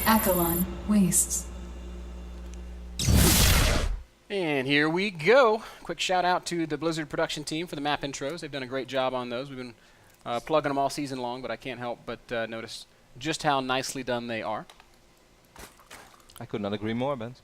Acheron wastes. And here we go. Quick shout out to the Blizzard production team for the map intros. They've done a great job on those. We've been plugging them all season long, but I can't help but notice just how nicely done they are. I could not agree more, Ben.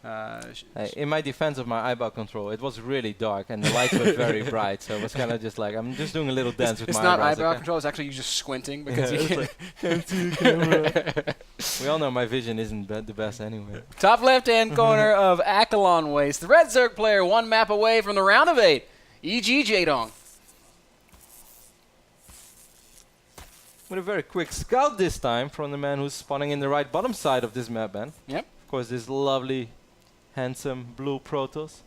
Hey, in my defense of my eyeball control, it was really dark and the lights were very bright, so it was kind of just like, I'm just doing a little dance with my eyebrows. It's not eyebrow control, it's actually you just squinting because you can't see the camera. We all know my vision isn't the best anyway. Top left-hand corner of Acheron Waste. The Red Zerg player one map away from the round of 8. EG Jaedong. With a very quick scout this time from the man who's spawning in the right bottom side of this map, Ben. Yep. Of course, this lovely, handsome blue Protoss.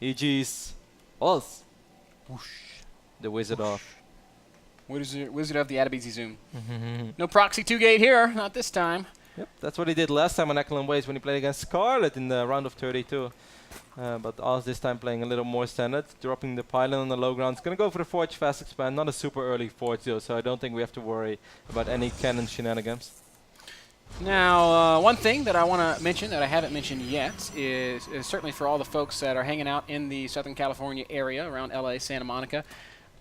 EG's Oz. Whoosh. The Wizard of. Wizard of the Adabisi Zoom. No proxy 2-gate here, not this time. Yep, that's what he did last time on Acheron Waste when he played against Scarlet in the round of 32. But Oz this time playing a little more standard, dropping the pylon on the low ground. It's going to go for the Forge Fast Expand, not a super early Forge though, so I don't think we have to worry about any cannon shenanigans. Now, one thing that I want to mention that I haven't mentioned yet is certainly for all the folks that are hanging out in the Southern California area around LA, Santa Monica,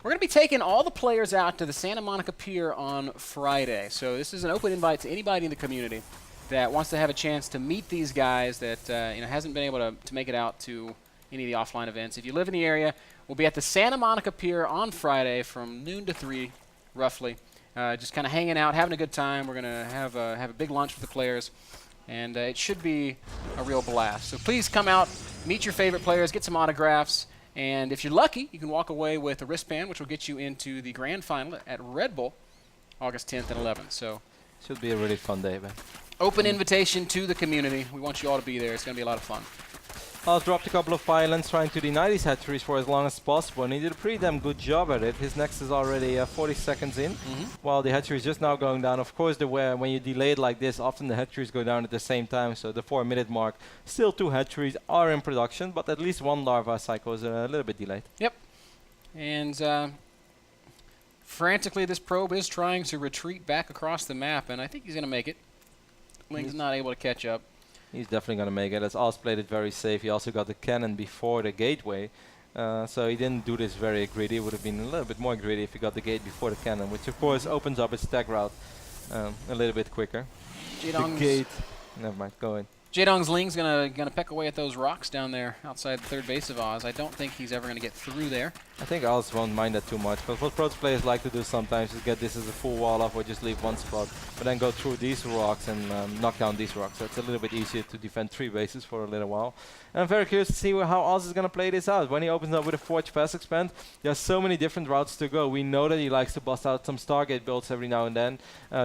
we're going to be taking all the players out to the Santa Monica Pier on Friday. So this is an open invite to anybody in the community that wants to have a chance to meet these guys that hasn't been able to make it out to any of the offline events. If you live in the area, we'll be at the Santa Monica Pier on Friday from noon to 3, roughly. Just kind of hanging out, having a good time. We're going to have a big lunch with the players, and it should be a real blast. So please come out, meet your favorite players, get some autographs, and if you're lucky, you can walk away with a wristband, which will get you into the grand final at Red Bull, August 10th and 11th. So should be a really fun day, man. Open invitation to the community. We want you all to be there. It's going to be a lot of fun. Oz dropped a couple of pylons trying to deny these hatcheries for as long as possible, and he did a pretty damn good job at it. His next is already 40 seconds in, while the hatchery is just now going down. Of course, when you delay it like this, often the hatcheries go down at the same time, so the 4-minute mark. Still 2 hatcheries are in production, but at least 1 larva cycle is a little bit delayed. Yep. And frantically, this probe is trying to retreat back across the map, and I think he's going to make it. Ling's not able to catch up. He's definitely going to make it. As Oz played it very safe. He also got the cannon before the gateway. So he didn't do this very greedy. It would have been a little bit more greedy if he got the gate before the cannon, which of course opens up his stack route a little bit quicker. The gate. Never mind, go in. Jaedong's Ling's gonna peck away at those rocks down there outside the third base of Oz. I don't think he's ever gonna get through there. I think Oz won't mind that too much, but what Protoss players like to do sometimes is get this as a full wall off or just leave one spot, but then go through these rocks and knock down these rocks. So it's a little bit easier to defend 3 bases for a little while. And I'm very curious to see how Oz is gonna play this out. When he opens up with a Forge Fast Expand, there's so many different routes to go. We know that he likes to bust out some Stargate builds every now and then,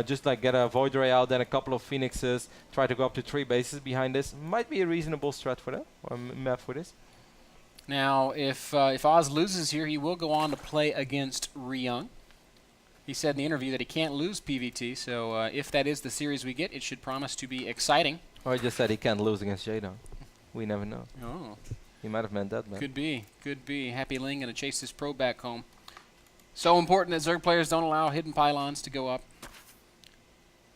just like get a Void Ray out, then a couple of Phoenixes, try to go up to 3 bases behind this. Might be a reasonable strat for that, or map for this. Now, if Oz loses here, he will go on to play against Ryung. He said in the interview that he can't lose PVT, so if that is the series we get, it should promise to be exciting. Or he just said he can't lose against Jaedong. We never know. Oh. He might have meant that, man. Could be. Could be. Happy Ling going to chase this probe back home. So important that Zerg players don't allow hidden pylons to go up.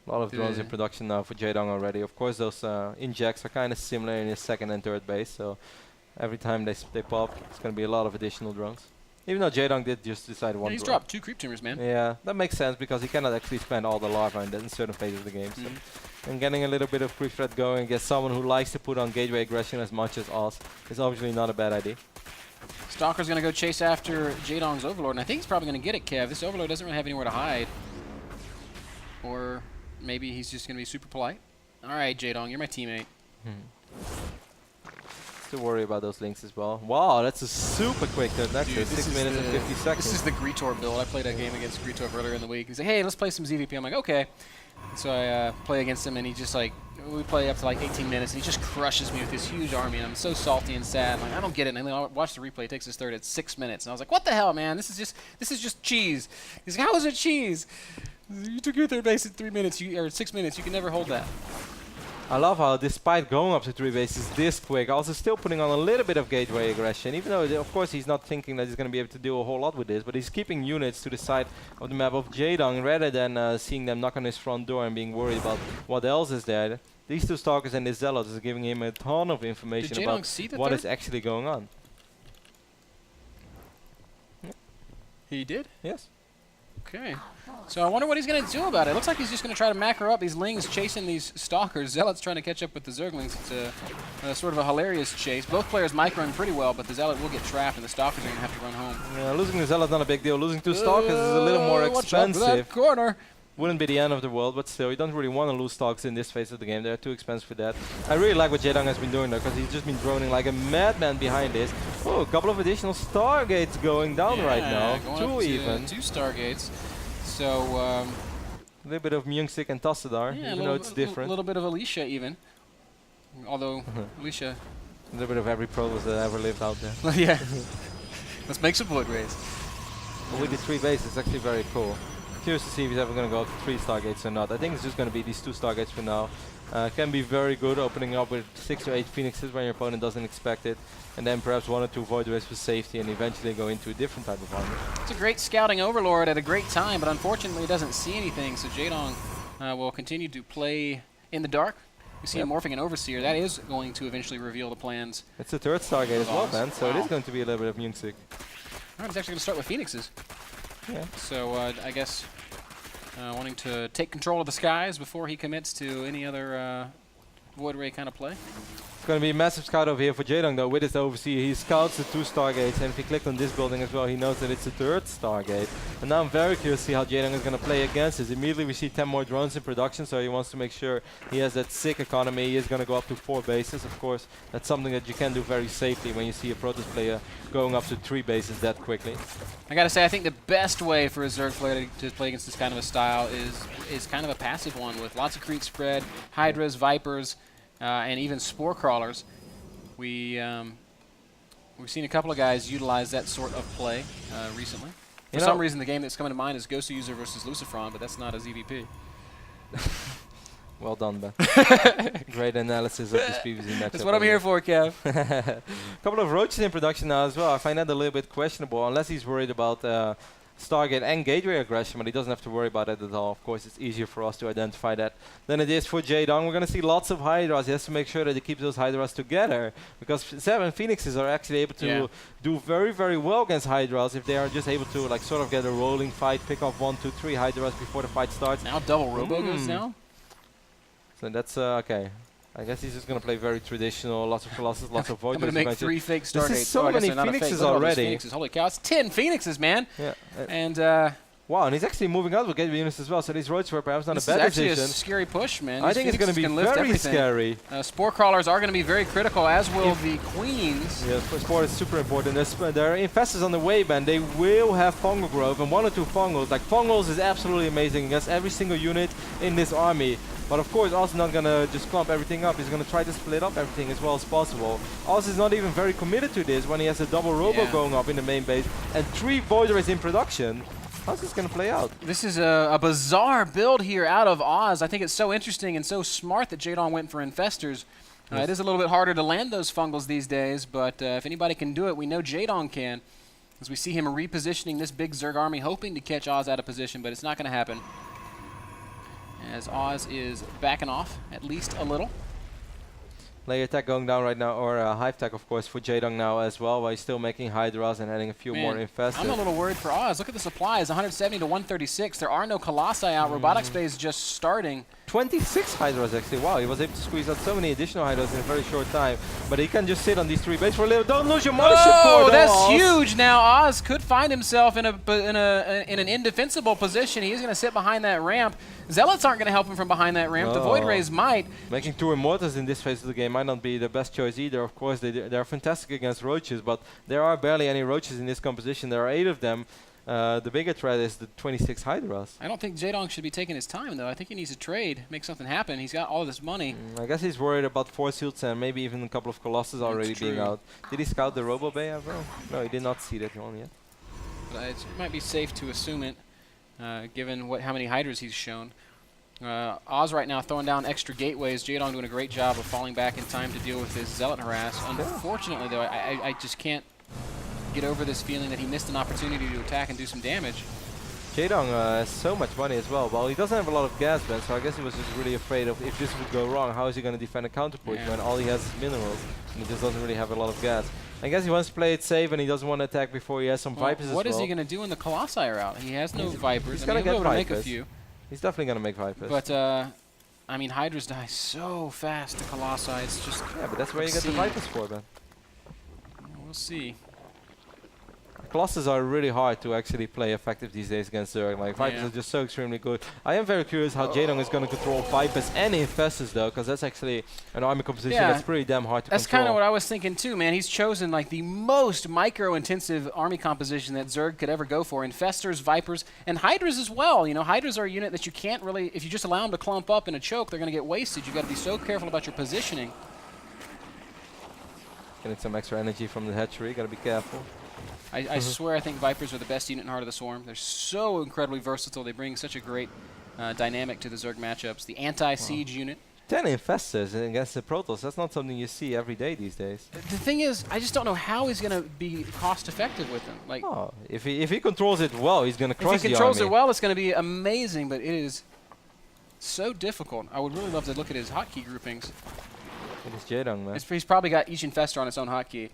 A lot of drones in production now for Jaedong already. Of course, those injects are kind of similar in his second and third base, so every time they pop, it's going to be a lot of additional drones. Even though Jaedong did just decide one. He's dropped 2 creep tumors, man. Yeah, that makes sense because he cannot actually spend all the larva in certain phases of the game. So. And getting a little bit of creep threat going against someone who likes to put on gateway aggression as much as Oz is obviously not a bad idea. Stalker's going to go chase after Jaedong's Overlord, and I think he's probably going to get it, Kev. This Overlord doesn't really have anywhere to hide. Or maybe he's just going to be super polite. All right, Jaedong, you're my teammate. To worry about those links as well. Wow, that's a super quick turn. That's 6 minutes and 50 seconds. This is the Greetor build. I played a game against Greetor earlier in the week. He's like, hey, let's play some ZvP. I'm like, okay. So I play against him, and he just like, we play up to like 18 minutes, and he just crushes me with this huge army. And I'm so salty and sad. I'm like, I don't get it. And I watch the replay. It takes his third at 6 minutes. And I was like, what the hell, man? This is just cheese. He's like, how is it cheese? You took your third base in 3 minutes, or 6 minutes. You can never hold that. I love how, despite going up to 3 bases this quick, also still putting on a little bit of gateway aggression, even though, of course, he's not thinking that he's going to be able to do a whole lot with this, but he's keeping units to the side of the map of Jaedong rather than seeing them knock on his front door and being worried about what else is there. These 2 Stalkers and this Zealot is giving him a ton of information about what is actually going on. He did? Yes. Okay. So I wonder what he's going to do about it. It looks like he's just going to try to macro up these Lings chasing these Stalkers. Zealot's trying to catch up with the Zerglings. It's sort of a hilarious chase. Both players might run pretty well, but the Zealot will get trapped and the Stalkers are going to have to run home. Yeah, losing the Zealot not a big deal. Losing 2 Stalkers is a little more Watch out for expensive. that corner. Wouldn't be the end of the world, but still, you don't really want to lose Stalkers in this phase of the game. They're too expensive for that. I really like what Jaedong has been doing though, because he's just been droning like a madman behind this. Oh, a couple of additional Stargates going down right now. 2 even. 2 Stargates. So, a little bit of Myungsik and Tassadar, even though it's different. A little bit of Alicia even. Although, Alicia... A little bit of every Protoss that ever lived out there. Yeah. Let's make some Void Rays. But with the 3 bases, it's actually very cool. Curious to see if he's ever going to go up to 3 Stargates or not. I think it's just going to be these 2 Stargates for now. Can be very good opening up with 6 to 8 Phoenixes when your opponent doesn't expect it. And then perhaps 1 or 2 Void Rays for safety and eventually go into a different type of armor. It's a great scouting overlord at a great time, but unfortunately it doesn't see anything. So Jaedong will continue to play in the dark. We see him morphing an Overseer. That is going to eventually reveal the plans. It's the 3rd Stargate as well, man. So it is going to be a little bit of Myungsik. Alright, it's actually going to start with Phoenixes. Yeah. So I guess wanting to take control of the skies before he commits to any other Void Ray kind of play. It's going to be a massive scout over here for Jaedong though. With his Overseer, he scouts the 2 Stargates, and if he clicked on this building as well, he knows that it's the 3rd Stargate. And now I'm very curious to see how Jaedong is going to play against this. Immediately we see 10 more drones in production, so he wants to make sure he has that sick economy. He is going to go up to 4 bases, of course. That's something that you can do very safely when you see a Protoss player going up to 3 bases that quickly. I gotta say, I think the best way for a Zerg player to play against this kind of a style is kind of a passive one with lots of creep spread, Hydras, Vipers, and even Spore Crawlers. We've seen a couple of guys utilize that sort of play recently. For some reason, the game that's coming to mind is Ghost User versus Lucifron, but that's not a ZvP. Well done, Ben. Great analysis of this PvZ matchup. That's what I'm here for, Kev. A couple of roaches in production now as well. I find that a little bit questionable, unless he's worried about Stargate and Gateway aggression, but he doesn't have to worry about it at all. Of course, it's easier for us to identify that than it is for Jaedong. We're going to see lots of Hydras. He has to make sure that he keeps those Hydras together, because 7 Phoenixes are actually able to do very, very well against Hydras if they are just able to like sort of get a rolling fight, pick off 1, 2, 3 Hydras before the fight starts. Now double Robo goes now. So that's okay. I guess he's just going to play very traditional, lots of Colossus, lots of Void. I'm going to make 3 fake Stargates. This is so many Phoenixes already. Phoenixes. Holy cow, it's 10 Phoenixes, man! Yeah. And wow, and he's actually moving out with Gateway units as well, so these roads were perhaps not a bad decision. decision. This is actually a scary push, man. I think it's going to be very scary. Spore Crawlers are going to be very critical, as will the Queens. Yeah, Spore is super important. There are Infestors on the way, man. They will have Fungal Growth, and 1 or 2 Fungals. Like, Fungals is absolutely amazing against every single unit in this army. But of course, also not gonna just clump everything up. He's gonna try to split up everything as well as possible. Also, is not even very committed to this when he has a double Robo going up in the main base and 3 Void Rays in production. How's this gonna play out? This is a bizarre build here out of Oz. I think it's so interesting and so smart that Jaedong went for Infestors. It is a little bit harder to land those Fungals these days, but if anybody can do it, we know Jaedong can. As we see him repositioning this big Zerg army, hoping to catch Oz out of position, but it's not gonna happen. As Oz is backing off at least a little. Layer tech going down right now, or hive tech of course for Jaedong now as well, while he's still making Hydras and adding a few more Infestors. I'm a little worried for Oz. Look at the supplies, 170 to 136. There are no Colossi out. Robotics phase just starting. 26 Hydras actually. Wow, he was able to squeeze out so many additional Hydras in a very short time. But he can just sit on these 3 bases for a little. Don't lose your mothership core. Oh, that's huge. Now Oz could find himself in an indefensible position. He's going to sit behind that ramp. Zealots aren't going to help him from behind that ramp. The Void Rays might. Making 2 Immortals in this phase of the game might not be the best choice either. Of course, they're fantastic against roaches, but there are barely any roaches in this composition. There are 8 of them. The bigger threat is the 26 Hydras. I don't think Jaedong should be taking his time, though. I think he needs to trade, make something happen. He's got all this money. I guess he's worried about Force Fields and maybe even a couple of Colossus already being out. Did he scout the Robo Bay ever? No, he did not see that one yet. But it might be safe to assume it, given how many Hydras he's shown. Oz right now throwing down extra gateways. Jaedong doing a great job of falling back in time to deal with his Zealot harass. Unfortunately, though, I just can't get over this feeling that he missed an opportunity to attack and do some damage. Jaedong has so much money as well. Well, he doesn't have a lot of gas Ben, so I guess he was just really afraid of if this would go wrong, how is he going to defend a counter push when all he has is minerals and he just doesn't really have a lot of gas. I guess he wants to play it safe and he doesn't want to attack before he has some Vipers as well. What is he going to do when the Colossi are out? He has no Vipers. He's going to get Vipers. Make a few. He's definitely going to make Vipers. But, I mean, Hydras die so fast to Colossi. It's just yeah, but that's where you get the Vipers for, Ben. We'll see. Colossus are really hard to actually play effective these days against Zerg. Like, Vipers are just so extremely good. I am very curious how Jaedong is going to control Vipers and Infestors, though, because that's actually an army composition that's pretty damn hard to control. That's kind of what I was thinking, too, man. He's chosen, like, the most micro-intensive army composition that Zerg could ever go for. Infestors, Vipers, and Hydras as well. You know, Hydras are a unit that you can't really, if you just allow them to clump up in a choke, they're going to get wasted. You've got to be so careful about your positioning. Getting some extra energy from the hatchery. Got to be careful. I swear I think Vipers are the best unit in Heart of the Swarm. They're so incredibly versatile. They bring such a great dynamic to the Zerg matchups. The anti-siege unit. 10 Infestors against the Protoss. That's not something you see every day these days. The thing is, I just don't know how he's going to be cost-effective with them. Like, if he controls it well, he's going to crush the army. If he controls it well, it's going to be amazing, but it is so difficult. I would really love to look at his hotkey groupings. It is Jaedong, man. He's probably got each Infestor on its own hotkey.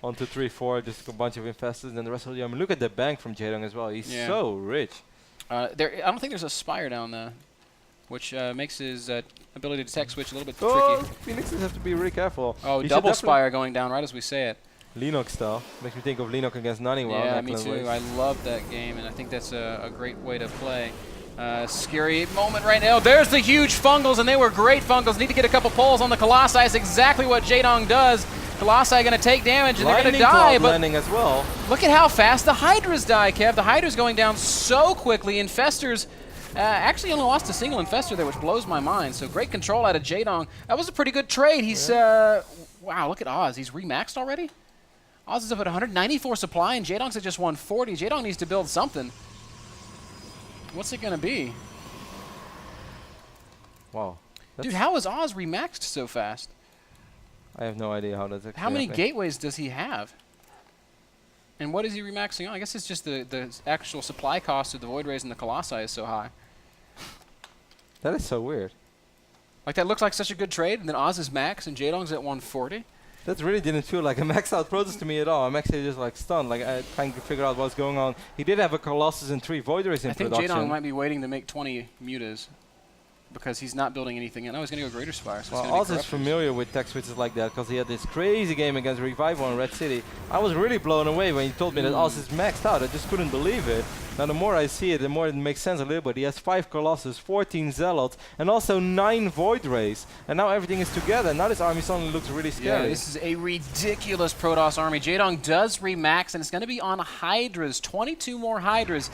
1, 2, 3, 4, just a bunch of Infestors, and then the rest of the army. Look at the bank from Jaedong as well. He's so rich. I don't think there's a Spire down there, which makes his ability to tech switch a little bit tricky. Phoenixes have to be really careful. Oh, double Spire going down right as we say it. Lennox style. Makes me think of Lennox against Naniwa. Yeah, me too. I love that game, and I think that's a great way to play. Scary moment right now. There's the huge fungals, and they were great fungals. Need to get a couple pulls on the Colossi. It's exactly what Jaedong does. Colossi going to take damage, and they're going to die. But landing as well. Look at how fast the Hydras die, Kev. The Hydras going down so quickly. Infestors actually only lost a single Infestor there, which blows my mind. So great control out of Jaedong. That was a pretty good trade. He's wow, look at Oz. He's remaxed already. Oz is up at 194 supply, and Jaedong's at just 140. Jaedong needs to build something. What's it going to be? Wow. Dude, how is Oz remaxed so fast? I have no idea how that's actually How many gateways does he have? And what is he remaxing on? I guess it's just the actual supply cost of the Void Rays and the Colossi is so high. That is so weird. Like, that looks like such a good trade, and then Oz is max, and Jaedong's at 140. That really didn't feel like a maxed out Protoss to me at all. I'm actually just like stunned, like trying to figure out what's going on. He did have a Colossus and 3 Void Rays in production. I think Jaedong might be waiting to make 20 Mutas because he's not building anything. And I was going to go Greater Spire. So well, Oz is familiar with tech switches like that because he had this crazy game against Revival in Red City. I was really blown away when he told me that Oz is maxed out. I just couldn't believe it. Now the more I see it, the more it makes sense a little bit. He has 5 Colossus, 14 Zealots, and also 9 Void Rays. And now everything is together. Now this army suddenly looks really scary. Yeah, this is a ridiculous Protoss army. Jaedong does remax, and it's going to be on Hydras. 22 more Hydras.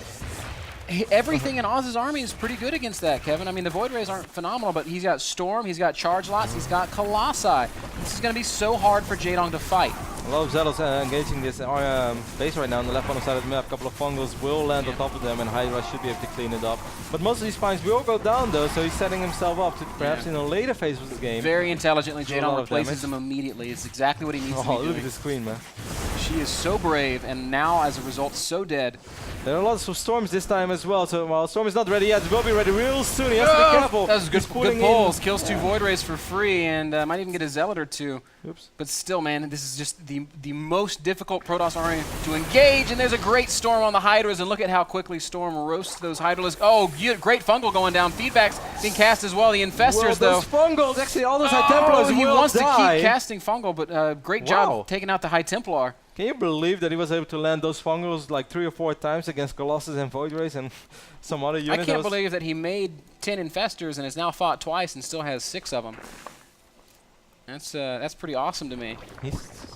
Everything in Oz's army is pretty good against that, Kevin. I mean, the Void Rays aren't phenomenal, but he's got Storm, he's got Charge Lots, he's got Colossi. This is going to be so hard for Jaedong to fight. A lot of Zealots engaging this base right now on the left-hand side of the map. A couple of fungals will land on top of them, and Hydra should be able to clean it up. But most of these spines will go down, though, so he's setting himself up to perhaps in a later phase of the game. Very intelligently, Jaedong replaces them immediately. It's exactly what he needs to be doing. Look at this queen, man. She is so brave, and now, as a result, so dead. There are lots of Storms this time as well, so while Storm is not ready yet, it will be ready real soon. He has to be careful. That was good pulls. Kills 2 Void Rays for free, and might even get a Zealot or 2. Oops. But still, man, this is just the most difficult Protoss army to engage, and there's a great Storm on the Hydras, and look at how quickly Storm roasts those Hydras. Oh, great Fungal going down. Feedback's being cast as well. The Infestors, though. Those Fungals, actually, all those High Templars he wants to keep casting Fungal, but great job taking out the High Templar. Can you believe that he was able to land those Fungals like 3 or 4 times against Colossus and Void Rays and some other units? I can't believe that he made 10 Infestors and has now fought twice and still has 6 of them. That's pretty awesome to me.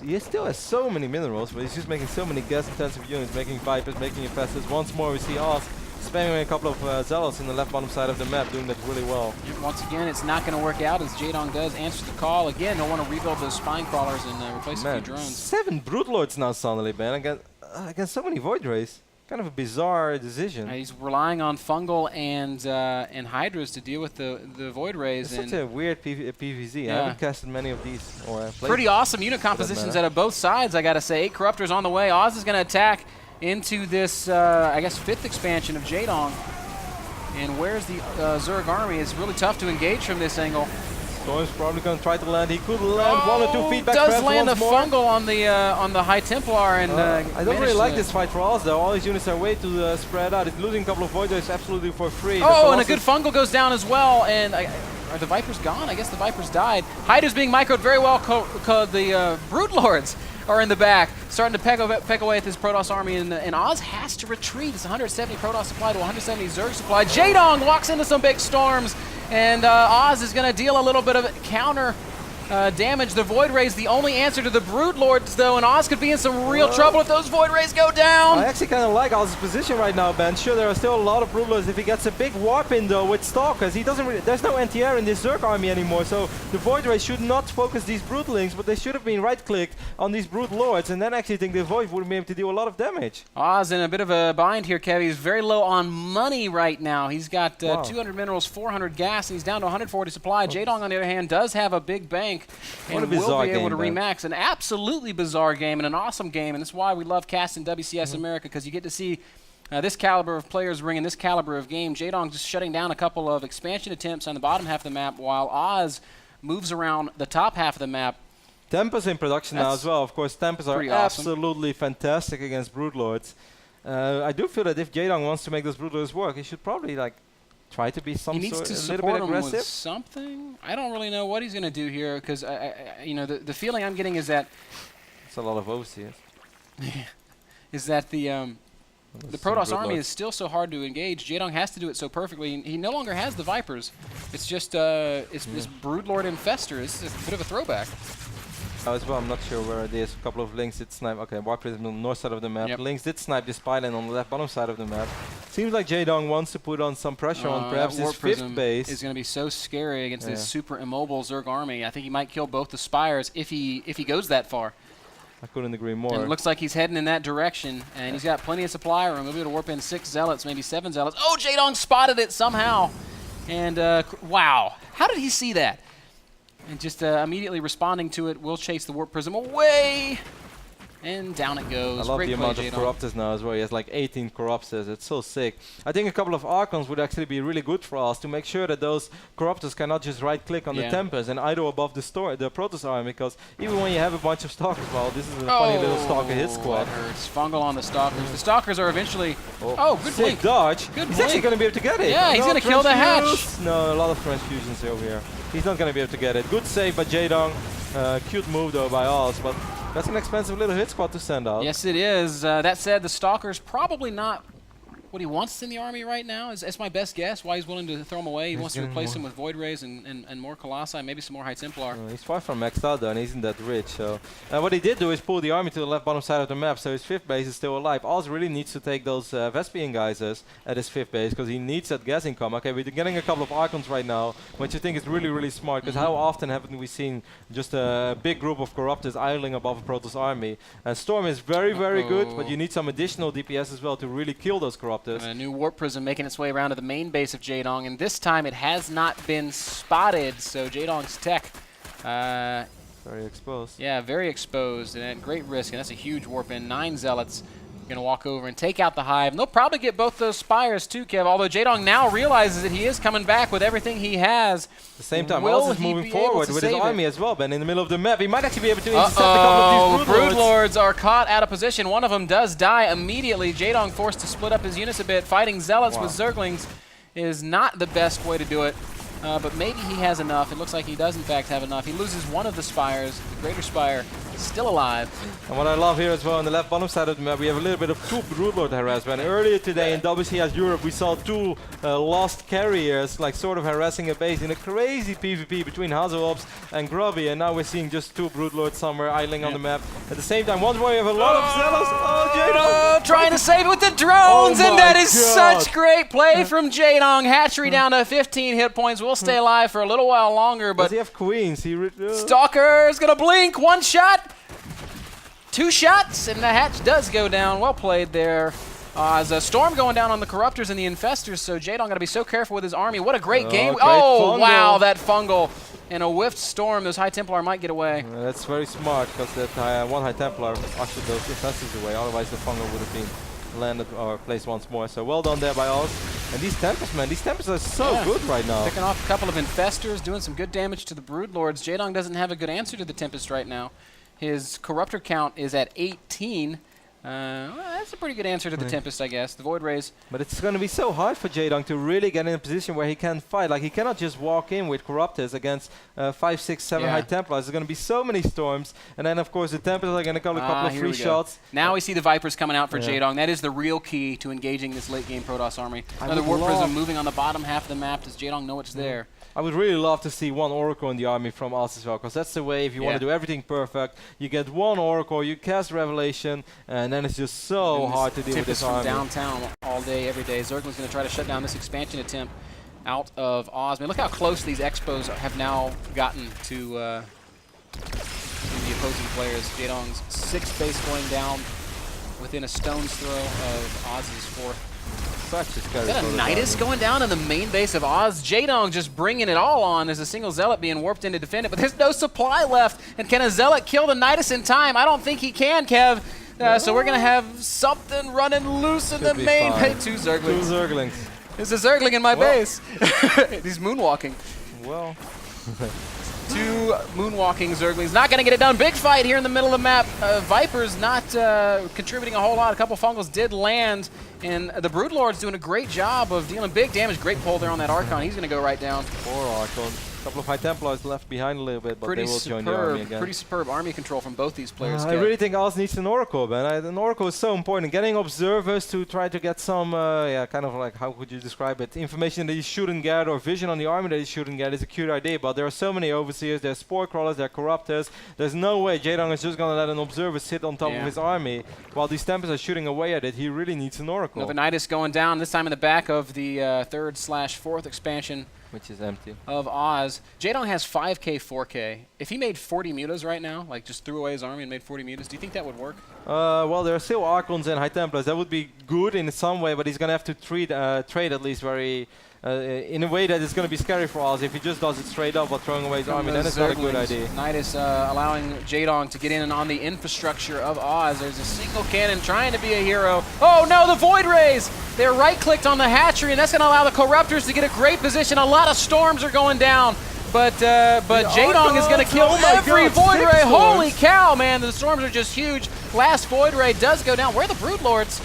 He still has so many minerals, but he's just making so many gas-intensive units, making Vipers, making Infestors. Once more, we see Oz spamming a couple of Zealots in the left bottom side of the map, doing that really well. Once again, it's not going to work out as Jaedong does answer the call. Again, they'll want to rebuild those Spine Crawlers and replace a few drones. 7 Broodlords now suddenly, man, against so many Void Rays. kind of a bizarre decision. He's relying on fungal and hydras to deal with the void rays. It's such a weird PVZ. Yeah. I haven't casted many of these. Or played pretty awesome unit compositions out of both sides, I gotta say. 8 Corruptors on the way. Oz is gonna attack into this, I guess, 5th expansion of Jaedong. And where's the Zerg army? It's really tough to engage from this angle. Storm's probably going to try to land. He could land 1 or 2 feedback does traps land a once more. fungal on the High Templar, and I don't really like this fight for us though. All his units are way too spread out. It's losing a couple of void rays absolutely for free. Oh, and a good fungal goes down as well. And are the Vipers gone? I guess the Vipers died. Hydra's being microed very well. The Broodlords are in the back, starting to peck away at this Protoss army, and Oz has to retreat. It's 170 Protoss supply to 170 Zerg supply. Jaedong walks into some big storms, and Oz is going to deal a little bit of counter damage. The Void Rays, the only answer to the Broodlords, though, and Oz could be in some real trouble if those Void Rays go down. I actually kind of like Oz's position right now, Ben. Sure, there are still a lot of Broodlords. If he gets a big warp in, though, with Stalkers, he doesn't really, there's no anti-air in this Zerg army anymore, so the Void Rays should not focus these Broodlings, but they should have been right-clicked on these Broodlords, and then actually think the Void would be able to do a lot of damage. Oz in a bit of a bind here, Kev. He's very low on money right now. He's got 200 minerals, 400 gas, and he's down to 140 supply. Jaedong, on the other hand, does have a big bank and will be able to remax. An absolutely bizarre game and an awesome game, and that's why we love casting WCS America, because you get to see this caliber of players bringing this caliber of game. Jaedong just shutting down a couple of expansion attempts on the bottom half of the map, while Oz moves around the top half of the map. Tempest in production now as well. Of course, Tempest are absolutely fantastic against Broodlords. I do feel that if Jaedong wants to make those Broodlords work, he should probably try to be a little bit aggressive. With something. I don't really know what he's going to do here, because you know, the feeling I'm getting is that it's a lot of overseers. is that the Protoss army is still so hard to engage. Jaedong has to do it so perfectly. He no longer has the Vipers. It's just it's Broodlord Infester. This is a bit of a throwback. As well, I'm not sure where it is. A couple of links did snipe. Okay, Warp Prism on the north side of the map. Links did snipe this pylon on the left bottom side of the map. Seems like Jaedong wants to put on some pressure on perhaps his 5th base. Is going to be so scary against this super immobile Zerg army. I think he might kill both the Spires if he goes that far. I couldn't agree more. And it looks like he's heading in that direction, and he's got plenty of supply room. He'll be able to warp in 6 Zealots, maybe 7 Zealots. Oh, Jaedong spotted it somehow. And wow, how did he see that? And just immediately responding to it, will chase the Warp Prism away. And down it goes. I love the amount of Corruptors now as well. He has like 18 Corruptors. It's so sick. I think a couple of Archons would actually be really good for us to make sure that those Corruptors cannot just right-click on the Tempest and idle above the Protoss army, because even when you have a bunch of Stalkers, well, this is a funny little Stalker hit squad. That hurts. Fungal on the Stalkers. The Stalkers are eventually... good sick blink. dodge. Good He's actually going to be able to get it. Yeah, he's going to kill the hatch. No, a lot of transfusions over here. He's not going to be able to get it. Good save by Jaedong. Cute move though by Oz, but that's an expensive little hit squad to send out. Yes, it is. That said, the Stalker's probably not what he wants in the army right now. That's my best guess why he's willing to throw him away. He wants to replace him with Void Rays and more Colossi, maybe some more High Templar. He's far from maxed out though, and he isn't that rich. So what he did do is pull the army to the left bottom side of the map, so his 5th base is still alive. Oz really needs to take those Vespian geysers at his 5th base, because he needs that gas income. Okay, we're getting a couple of Archons right now, which I think is really, really smart, because how often haven't we seen just a big group of Corruptors idling above a Protoss army? Storm is very, very good, but you need some additional DPS as well to really kill those Corruptors. A new Warp Prism making its way around to the main base of Jaedong, and this time it has not been spotted, so Jaedong's tech very exposed. Yeah, very exposed and at great risk, and that's a huge warp in. 9 Zealots going to walk over and take out the Hive, and they'll probably get both those Spires too, Kev, although Jaedong now realizes that he is coming back with everything he has. At the same time, Oz is moving forward with his army as well, Ben, in the middle of the map. He might actually be able to intercept a couple of these Broodlords are caught out of position. One of them does die immediately. Jaedong forced to split up his units a bit. Fighting Zealots with Zerglings is not the best way to do it. But maybe he has enough. It looks like he does, in fact, have enough. He loses one of the Spires. The Greater Spire still alive. And what I love here as well, on the left bottom side of the map, we have a little bit of 2 Broodlord harassment. Earlier today in WCS Europe, we saw 2 lost carriers, like sort of harassing a base in a crazy PvP between Hazops and Grubby, and now we're seeing just 2 Broodlords somewhere idling on the map. At the same time, once more you have a lot of Zealots. Oh, Jaedong! Trying to save it with the drones, and that is such great play from Jaedong. Hatchery down to 15 hit points. We'll stay alive for a little while longer, but does he have queens? Stalker's gonna blink. 1 shot, 2 shots, and the hatch does go down. Well played there. Oz. A storm going down on the Corruptors and the Infestors, so Jaedong got to be so careful with his army. What a great game. Great Oh, fungal. wow, that fungal. And a whiffed storm, those High Templar might get away. That's very smart, because that one High Templar ushered those Infestors away, otherwise the fungal would have been landed or placed once more. So well done there by Oz. And these Tempests, man, these Tempests are so good right now. Picking off a couple of Infestors, doing some good damage to the Broodlords. Jaedong doesn't have a good answer to the Tempest right now. His Corruptor count is at 18. Well, that's a pretty good answer to the Tempest, I guess. The Void Rays. But it's going to be so hard for Jaedong to really get in a position where he can fight. Like, he cannot just walk in with Corruptors against 5, 6, 7 High Templars. There's going to be so many storms. And then, of course, the Tempests are going to come a couple of free shots. Now we see the Vipers coming out for Jaedong. That is the real key to engaging this late-game Protoss army. Another Warp Prism moving on the bottom half of the map. Does Jaedong know what's there? I would really love to see one Oracle in the army from Oz as well, because that's the way, if you want to do everything perfect, you get one Oracle, you cast Revelation, and then it's just so hard to deal with this army. Downtown all day, every day. Zergling's going to try to shut down this expansion attempt out of Oz. Man, look how close these Expos have now gotten to the opposing players. Jaedong's 6th base going down within a stone's throw of Oz's 4th. Such a scary Is that a Nidus going down in the main base of Oz? Jaedong just bringing it all on. There's a single Zealot being warped in to defend it, but there's no supply left. And can a Zealot kill the Nidus in time? I don't think he can, Kev. So we're going to have something running loose in the main base. 2 Zerglings. 2 Zerglings. There's a Zergling in my base. He's moonwalking. Well. 2 moonwalking Zerglings. Not going to get it done. Big fight here in the middle of the map. Vipers not contributing a whole lot. A couple fungals did land. And the Broodlord's doing a great job of dealing big damage. Great pull there on that Archon. He's going to go right down. Poor Archon. A couple of High Templars left behind a little bit, but they will join the army again. Pretty superb army control from both these players. I really think Oz needs an Oracle, man. An Oracle is so important. Getting observers to try to get some, kind of like, how could you describe it? Information that you shouldn't get, or vision on the army that you shouldn't get is a cute idea, but there are so many Overseers, there's Spore Crawlers, there are Corruptors. There's no way Jaedong is just going to let an observer sit on top of his army while these Tempests are shooting away at it. He really needs an Oracle. Another Nidus going down, this time in the back of the 3rd/4th expansion. Which is empty. Of Oz. Jaedong has 5k, 4k. If he made 40 mutas right now, like just threw away his army and made 40 mutas, do you think that would work? Well, there are still Archons and High Templars. That would be good in some way, but he's going to have to trade at least very... in a way that is going to be scary for Oz. If he just does it straight up while throwing away his army, then it's not a good idea. Nidus allowing Jaedong to get in and on the infrastructure of Oz. There's a single cannon trying to be a hero. Oh no, the Void Rays! They're right-clicked on the hatchery, and that's going to allow the Corruptors to get a great position. A lot of storms are going down. But Jaedong is going to kill every Void Ray. Holy cow, man. The storms are just huge. Last Void Ray does go down. Where are the Broodlords?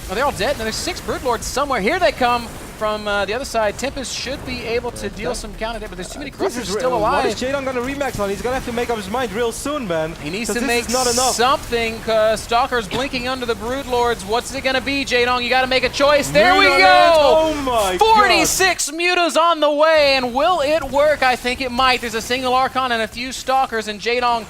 Oh, they're all dead. Now, there's 6 Broodlords somewhere. Here they come. From the other side, Tempest should be able to deal some counter damage, but there's too many Corruptors still alive. What is Jaedong going to remax on? He's going to have to make up his mind real soon, man. He needs to make something. Stalker's blinking under the Broodlords. What's it going to be, Jaedong? You got to make a choice. There we go! Oh my 46 mutas on the way, and will it work? I think it might. There's a single Archon and a few Stalkers, and Jaedong...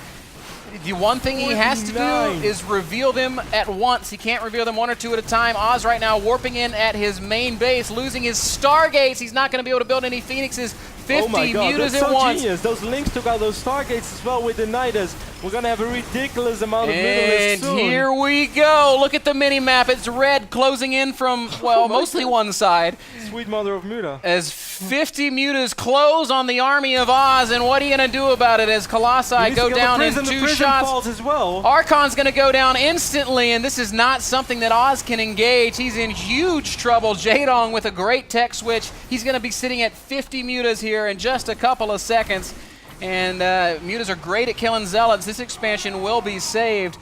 The one thing he has to do is reveal them at once. He can't reveal them 1 or 2 at a time. Oz right now warping in at his main base, losing his Stargates. He's not going to be able to build any Phoenixes. 50 mutas at once. Genius. Those Lynx took out those Stargates as well with the Nidus. We're going to have a ridiculous amount of middle soon. And here we go. Look at the mini-map. It's red closing in from, well, mostly one side. Sweet mother of Muta. As 50 mutas close on the army of Oz, and what are you going to do about it as Colossi go down in 2 shots? As well. Archon's going to go down instantly, and this is not something that Oz can engage. He's in huge trouble. Jaedong with a great tech switch. He's going to be sitting at 50 mutas here in just a couple of seconds. And mutas are great at killing Zealots. This expansion will be saved.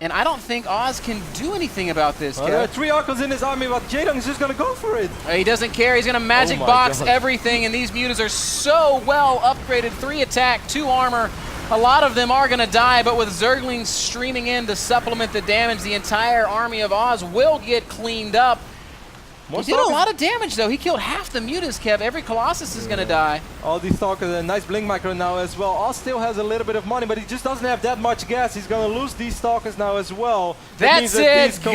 And I don't think Oz can do anything about this, There are 3 Archons in his army, but Jaedong is just going to go for it. He doesn't care. He's going to magic box everything, and these mutas are so well upgraded. 3 attack, 2 armor. A lot of them are going to die, but with Zerglings streaming in to supplement the damage, the entire army of Oz will get cleaned up. He did a lot of damage, though. He killed half the mutas, Kev. Every Colossus is going to die. All these Stalkers, a nice Blink Micro now as well. Oz still has a little bit of money, but he just doesn't have that much gas. He's going to lose these Stalkers now as well. That's it. Good.